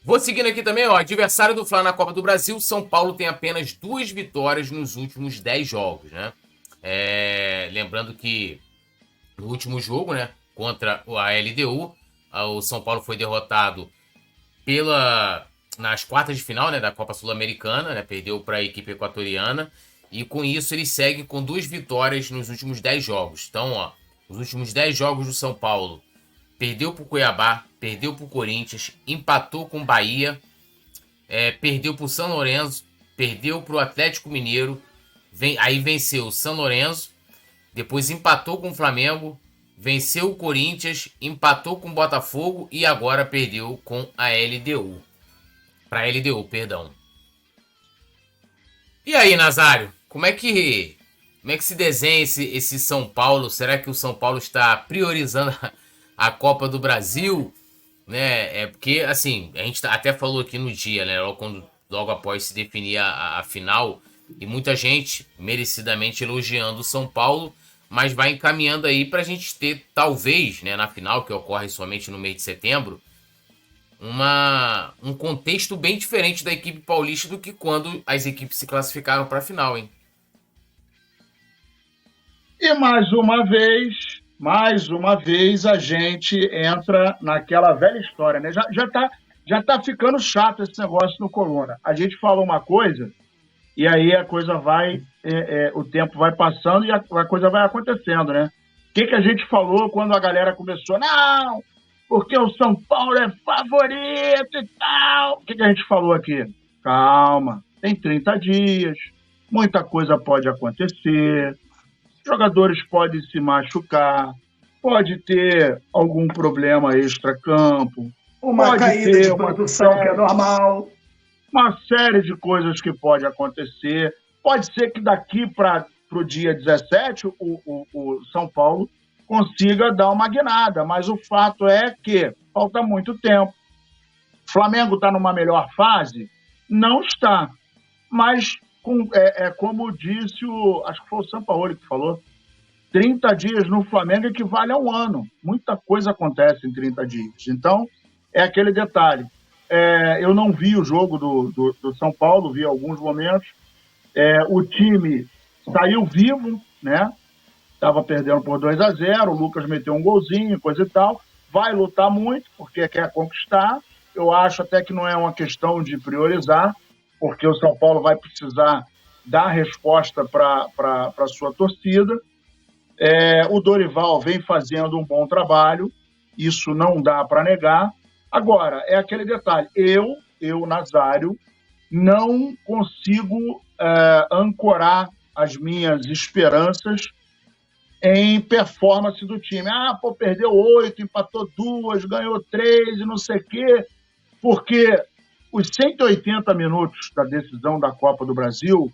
Vou seguindo aqui também, ó. Adversário do Fla na Copa do Brasil, São Paulo tem apenas 2 vitórias nos últimos 10 jogos, né? Lembrando que no último jogo, né, contra a LDU, o São Paulo foi derrotado nas quartas de final, né, da Copa Sul-Americana, né, perdeu para a equipe equatoriana, e com isso ele segue com 2 vitórias nos últimos 10 jogos. Então, ó, os últimos 10 jogos do São Paulo, perdeu para o Cuiabá, perdeu para o Corinthians, empatou com o Bahia, perdeu para o São Lourenço, perdeu para o Atlético Mineiro, aí venceu o São Lourenço, depois empatou com o Flamengo, venceu o Corinthians, empatou com o Botafogo e agora perdeu com a LDU. Para a LDU, perdão. E aí, Nazário, como é que se desenha esse São Paulo? Será que o São Paulo está priorizando a Copa do Brasil? Né? Porque, assim, a gente até falou aqui no dia, né? Logo após se definir a final, e muita gente merecidamente elogiando o São Paulo, mas vai encaminhando aí para a gente ter, talvez, né, na final, que ocorre somente no mês de setembro, um contexto bem diferente da equipe paulista do que quando as equipes se classificaram para a final, hein? E mais uma vez a gente entra naquela velha história, né? Já tá ficando chato esse negócio no Coluna. A gente fala uma coisa e aí a coisa vai, o tempo vai passando e a coisa vai acontecendo, né? O que a gente falou quando a galera começou? Não, porque o São Paulo é favorito e tal. O que a gente falou aqui? Calma, tem 30 dias, muita coisa pode acontecer, jogadores podem se machucar, pode ter algum problema extra-campo, uma caída de produção que é normal. Uma série de coisas que pode acontecer. Pode ser que daqui para o dia 17 o São Paulo consiga dar uma guinada, mas o fato é que falta muito tempo. O Flamengo está numa melhor fase? Não está. Mas, como disse acho que foi o Sampaoli que falou, 30 dias no Flamengo equivale a um ano. Muita coisa acontece em 30 dias. Então, é aquele detalhe. Eu não vi o jogo do São Paulo, vi alguns momentos. O time saiu vivo, né? Estava perdendo por 2-0, o Lucas meteu um golzinho, coisa e tal. Vai lutar muito, porque quer conquistar. Eu acho até que não é uma questão de priorizar, porque o São Paulo vai precisar dar resposta para a sua torcida. O Dorival vem fazendo um bom trabalho, isso não dá para negar. Agora, é aquele detalhe, eu, Nazário, não consigo ancorar as minhas esperanças em performance do time. Perdeu 8, empatou 2, ganhou 3 e não sei o quê, porque os 180 minutos da decisão da Copa do Brasil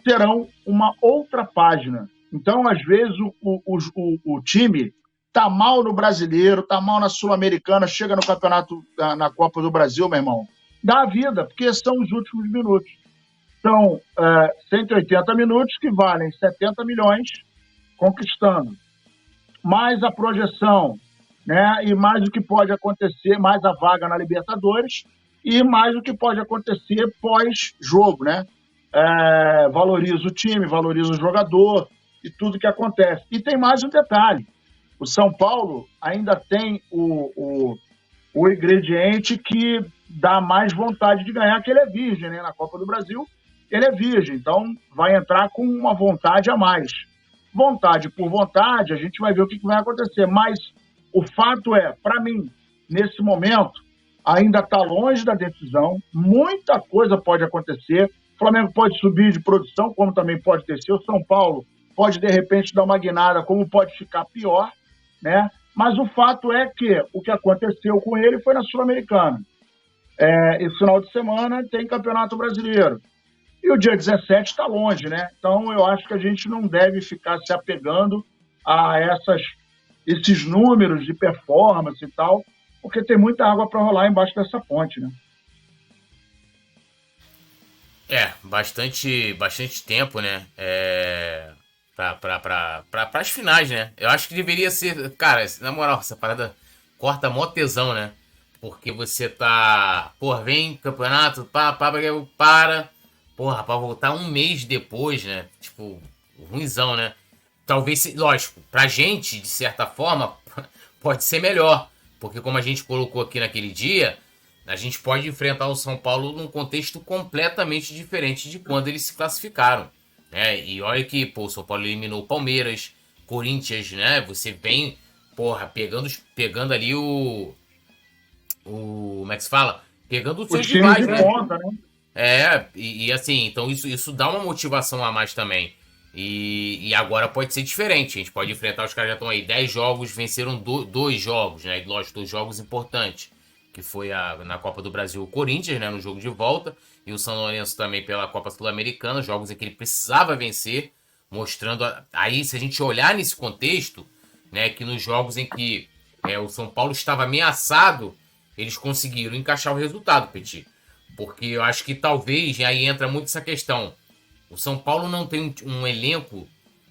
serão uma outra página. Então, às vezes, o time tá mal no Brasileiro, tá mal na Sul-Americana, chega no campeonato, na Copa do Brasil, meu irmão, dá a vida, porque são os últimos minutos. São 180 minutos que valem 70 milhões conquistando. Mais a projeção, né? E mais o que pode acontecer, mais a vaga na Libertadores e mais o que pode acontecer pós-jogo, né? Valoriza o time, valoriza o jogador e tudo que acontece. E tem mais um detalhe. O São Paulo ainda tem o ingrediente que dá mais vontade de ganhar, que ele é virgem, né? Na Copa do Brasil, ele é virgem, então vai entrar com uma vontade a mais. Vontade por vontade, a gente vai ver o que vai acontecer, mas o fato é, para mim, nesse momento, ainda está longe da decisão, muita coisa pode acontecer, o Flamengo pode subir de produção, como também pode descer, o São Paulo pode, de repente, dar uma guinada, como pode ficar pior, né? Mas o fato é que o que aconteceu com ele foi na Sul-Americana. Esse final de semana tem Campeonato Brasileiro. E o dia 17 está longe, né? Então, eu acho que a gente não deve ficar se apegando a esses números de performance e tal, porque tem muita água para rolar embaixo dessa ponte, né? Bastante tempo, né? Para as finais, né? Eu acho que deveria ser... Cara, na moral, essa parada corta mó tesão, né? porque você tá... Porra, vem campeonato, para. Porra, pra voltar um mês depois, né? Tipo, ruimzão, né? Talvez, lógico, pra gente, de certa forma, pode ser melhor. Porque como a gente colocou aqui naquele dia, a gente pode enfrentar o São Paulo num contexto completamente diferente de quando eles se classificaram, né? E olha que, pô, o São Paulo eliminou o Palmeiras, Corinthians, né? Você vem, porra, pegando ali como é que se fala? Pegando os seus rivais, né? Ponta, né? E assim, então isso dá uma motivação a mais também. E agora pode ser diferente. A gente pode enfrentar, os caras já estão aí 10 jogos, venceram 2 jogos, né? Lógico, 2 jogos importantes. Que foi na Copa do Brasil o Corinthians, né? No jogo de volta. E o São Lourenço também pela Copa Sul-Americana. Jogos em que ele precisava vencer. Mostrando... Aí, se a gente olhar nesse contexto, né? Que nos jogos em que o São Paulo estava ameaçado, eles conseguiram encaixar o resultado, Petit. Porque eu acho que talvez, e aí entra muito essa questão... O São Paulo não tem um elenco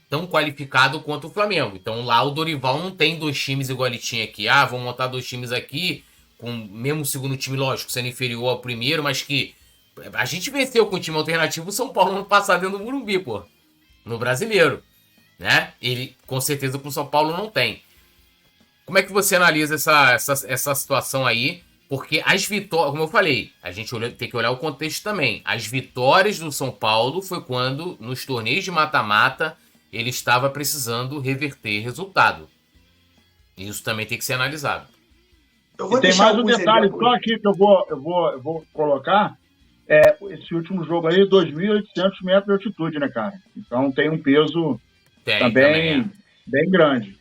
tão qualificado quanto o Flamengo. Então lá o Dorival não tem 2 times igual ele tinha aqui. Vamos montar 2 times aqui, com mesmo o segundo time, lógico, sendo inferior ao primeiro, mas que a gente venceu com o time alternativo o São Paulo no passado dentro do Morumbi, pô. No Brasileiro, né? Ele, com certeza, com o São Paulo não tem. Como é que você analisa essa situação aí? Porque as vitórias, como eu falei, a gente tem que olhar o contexto também. As vitórias do São Paulo foi quando, nos torneios de mata-mata, ele estava precisando reverter resultado. Isso também tem que ser analisado. E tem mais um detalhe só aqui que eu vou colocar. Esse último jogo aí, 2.800 metros de altitude, né, cara? Então tem um peso também bem grande.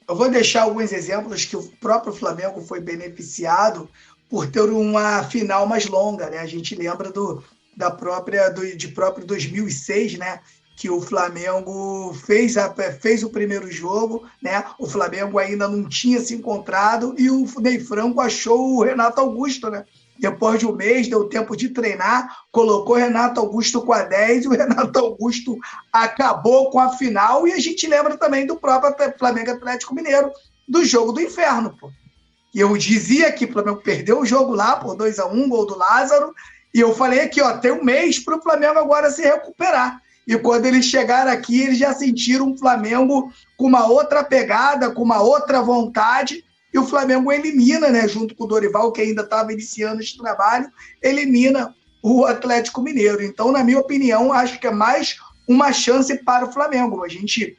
Eu vou deixar alguns exemplos que o próprio Flamengo foi beneficiado por ter uma final mais longa, né? A gente lembra de próprio 2006, né? Que o Flamengo fez o primeiro jogo, né? O Flamengo ainda não tinha se encontrado e o Ney Franco achou o Renato Augusto, né? Depois de um mês, deu tempo de treinar, colocou o Renato Augusto com a 10 e o Renato Augusto acabou com a final. E a gente lembra também do próprio Flamengo Atlético Mineiro, do jogo do inferno, pô. E eu dizia que o Flamengo perdeu o jogo lá por 2-1, gol do Lázaro, e eu falei aqui, ó, tem um mês para o Flamengo agora se recuperar. E quando eles chegaram aqui, eles já sentiram um Flamengo com uma outra pegada, com uma outra vontade, e o Flamengo elimina, né, junto com o Dorival, que ainda estava iniciando esse trabalho, elimina o Atlético Mineiro. Então, na minha opinião, acho que é mais uma chance para o Flamengo. A gente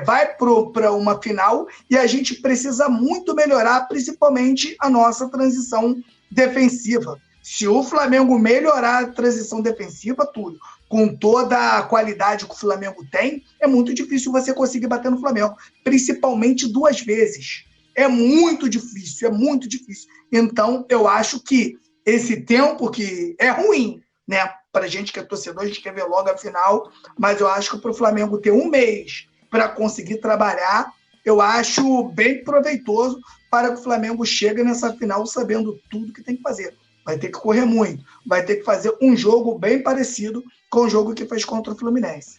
vai para uma final e a gente precisa muito melhorar, principalmente a nossa transição defensiva. Se o Flamengo melhorar a transição defensiva, tudo, com toda a qualidade que o Flamengo tem, é muito difícil você conseguir bater no Flamengo, principalmente 2 vezes. É muito difícil. Então, eu acho que esse tempo que é ruim, né? Para a gente que é torcedor, a gente quer ver logo a final, mas eu acho que para o Flamengo ter um mês para conseguir trabalhar, eu acho bem proveitoso para que o Flamengo chegue nessa final sabendo tudo que tem que fazer. Vai ter que correr muito, vai ter que fazer um jogo bem parecido com o jogo que fez contra o Fluminense.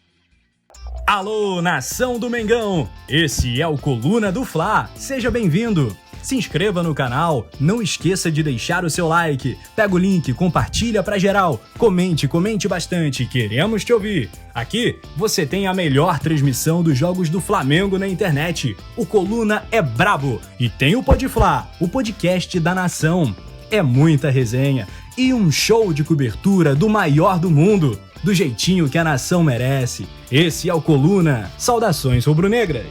Alô, nação do Mengão! Esse é o Coluna do Fla. Seja bem-vindo! Se inscreva no canal, não esqueça de deixar o seu like, pega o link, compartilha pra geral, comente bastante, queremos te ouvir. Aqui você tem a melhor transmissão dos jogos do Flamengo na internet. O Coluna é brabo e tem o Pod Fla, o podcast da nação. É muita resenha e um show de cobertura do maior do mundo, do jeitinho que a nação merece. Esse é o Coluna. Saudações rubro-negras!